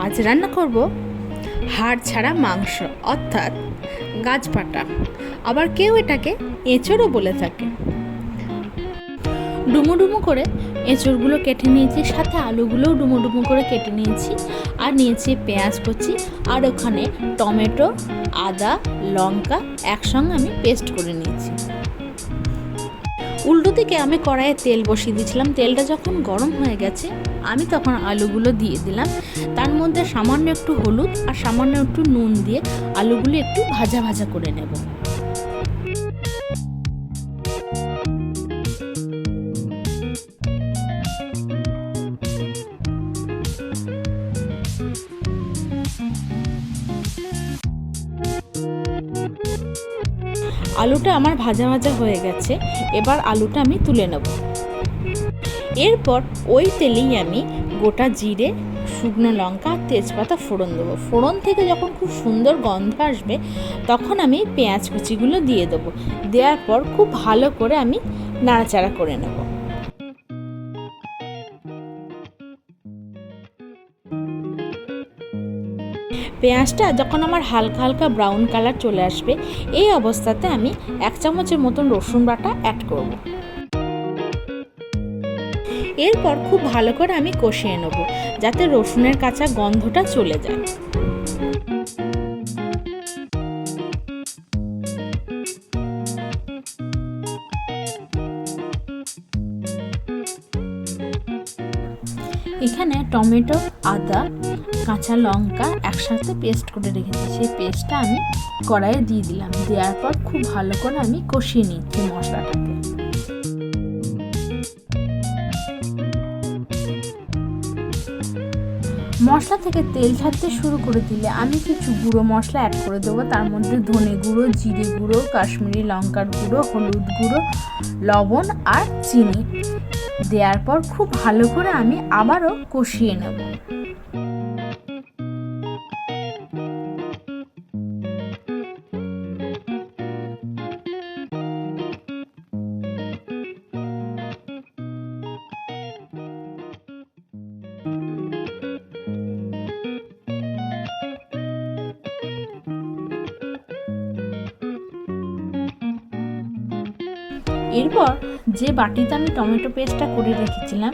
আজ রান্না করব হাড় ছাড়া মাংস, অর্থাৎ গাছপাটা। আবার কেউ এটাকে এঁচড়ও বলে থাকে। ডুমো ডুমো করে এঁচড়গুলো কেটে নিয়েছি, সাথে আলুগুলোও ডুমো ডুমো করে কেটে নিয়েছি। আর নিয়েছি পেঁয়াজ কুচি, আর ওখানে টমেটো, আদা, লঙ্কা একসঙ্গে আমি পেস্ট করে নিয়েছি। উল্টো দিকে আমি কড়াইয়ে তেল বসিয়ে দিয়েছিলাম। তেলটা যখন গরম হয়ে গেছে, আমি তখন আলুগুলো দিয়ে দিলাম। তার মধ্যে সামান্য একটু হলুদ আর সামান্য একটু নুন দিয়ে আলুগুলো একটু ভাজা ভাজা করে নেব। আলুটা আমার ভাজা ভাজা হয়ে গেছে, এবার আলুটা আমি তুলে নেব। এরপর ওই তেলেই আমি গোটা জিরে, শুকনো লঙ্কা, তেজপাতা ফোড়ন দেবো। ফোড়ন থেকে যখন খুব সুন্দর গন্ধ আসবে, তখন আমি পেঁয়াজ কুচিগুলো দিয়ে দেবো। দেওয়ার পর খুব ভালো করে আমি নাড়াচাড়া করে নেব। পেঁয়াজটা যখন আমার হালকা হালকা ব্রাউন কালার চলে আসবে, এই অবস্থাতে আমি 1 চামচের মতন রসুন বাটা অ্যাড করব। এরপর খুব ভালো করে আমি কষিয়ে নেব, যাতে রসুনের কাঁচা গন্ধটা চলে যায়। এখানে টমেটো, আদা, কাঁচা লঙ্কা একসাথে পেস্ট করে রেখেছি, সেই পেস্টটা আমি কড়াইয়ে দিয়ে দিলাম। দেওয়ার পর খুব ভালো করে আমি কষিয়ে নিচ্ছি মশলাটাকে। মশলা থেকে তেল ছাড়তে শুরু করে দিলে আমি কিছু গুঁড়ো মশলা অ্যাড করে দেবো। তার মধ্যে ধনে গুঁড়ো, জিরে গুঁড়ো, কাশ্মীরি লঙ্কার গুঁড়ো, হলুদ গুঁড়ো, লবণ আর চিনি দেওয়ার পর খুব ভালো করে আমি আবারও কষিয়ে নেব। এরপর যে বাটিতে আমি টমেটো পেস্টটা করে রেখেছিলাম,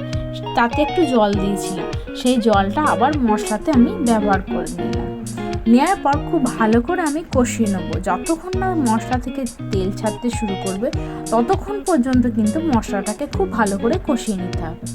তাতে একটু জল দিয়েছিলাম। সেই জলটা আবার মশলাতে আমি ব্যবহার করে নিলাম। নেওয়ার পর খুব ভালো করে আমি কষিয়ে নেবো। যতক্ষণ না মশলা থেকে তেল ছাড়তে শুরু করবে, ততক্ষণ পর্যন্ত কিন্তু মশলাটাকে খুব ভালো করে কষিয়ে নিতে হবে।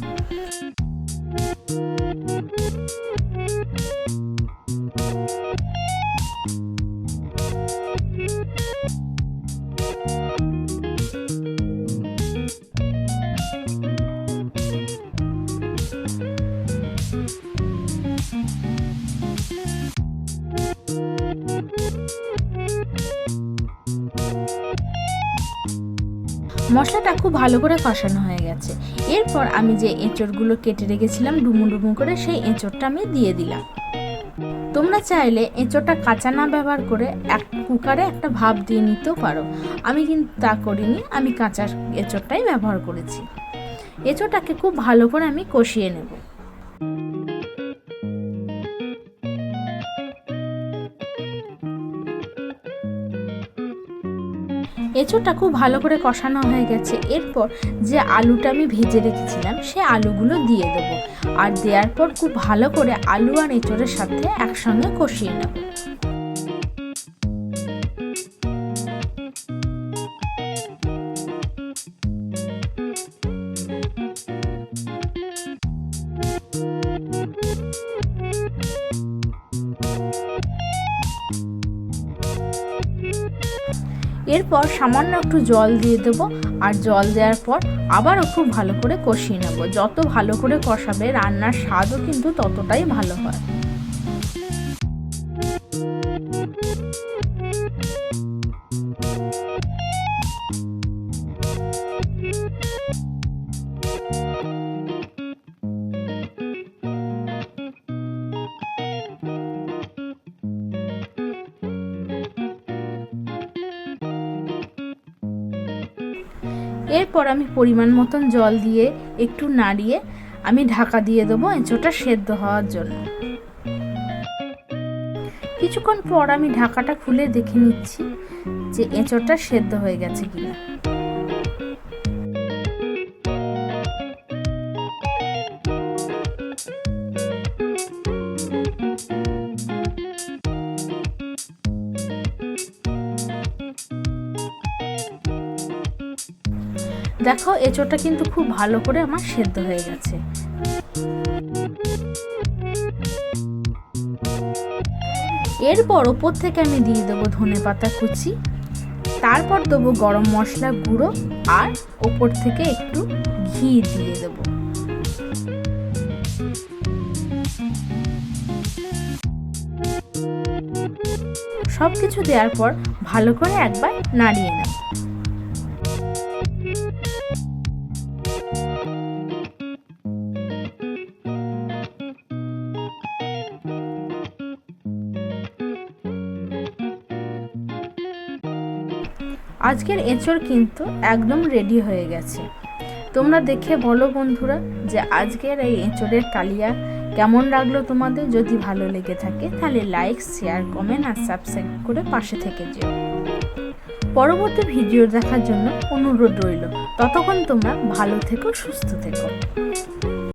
মশলাটা খুব ভালো করে কষানো হয়ে গেছে। এরপর আমি যে এঁচড়গুলো কেটে রেখেছিলাম ডুমো ডুমো করে, সেই এঁচড়টা আমি দিয়ে দিলাম। তোমরা চাইলে এঁচড়টা কাঁচা না ব্যবহার করে কুকারে একটা ভাপ দিয়ে নিতেও পারো। আমি কিন্তু তা করিনি, আমি কাঁচা এঁচড়টাই ব্যবহার করেছি। এঁচড়টাকে খুব ভালো করে আমি কষিয়ে নেব। এঁচড়টা খুব ভালো করে কষানো হয়ে গেছে। এরপর যে আলুটা আমি ভেজে রেখেছিলাম, সে আলুগুলো দিয়ে দেবো। আর দেওয়ার পর খুব ভালো করে আলু আর এঁচড়ের সাথে একসঙ্গে কষিয়ে নেব। এরপর সামান্য একটু জল দিয়ে দেবো। আর জল দেওয়ার পর আবারও খুব ভালো করে কষিয়ে নেব। যত ভালো করে কষাবে, রান্নার স্বাদও কিন্তু ততটাই ভালো হয়। এরপর আমি পরিমাণ মতন জল দিয়ে একটু নাড়িয়ে আমি ঢাকা দিয়ে দেবো এঁচোড়টা সেদ্ধ হওয়ার জন্য। কিছুক্ষণ পর আমি ঢাকাটা খুলে দেখে নিচ্ছি যে এঁচোড়টা সেদ্ধ হয়ে গেছে কিনা। দেখো এঁচোড়টা কিন্তু খুব ভালো করে আমার সেদ্ধ হয়ে গেছে। এরপর ওপর থেকে আমি দিয়ে দেবো ধনেপাতা কুচি, তারপর দেবো গরম মশলা গুঁড়ো আর ওপর থেকে একটু ঘি দিয়ে দেবো। সবকিছু দেওয়ার পর ভালো করে একবার নাড়িয়ে নেব। আজকের এঁচোড় কিন্তু একদম রেডি হয়ে গেছে। তোমরা দেখে বলো বন্ধুরা যে আজকের এই এঁচোড়ের কালিয়া কেমন লাগলো তোমাদের। যদি ভালো লেগে থাকে তাহলে লাইক, শেয়ার, কমেন্ট আর সাবস্ক্রাইব করে পাশে থেকে যেও। পরবর্তী ভিডিও দেখার জন্য অনুরোধ রইল। ততক্ষণ তোমরা ভালো থেকো, সুস্থ থেকো।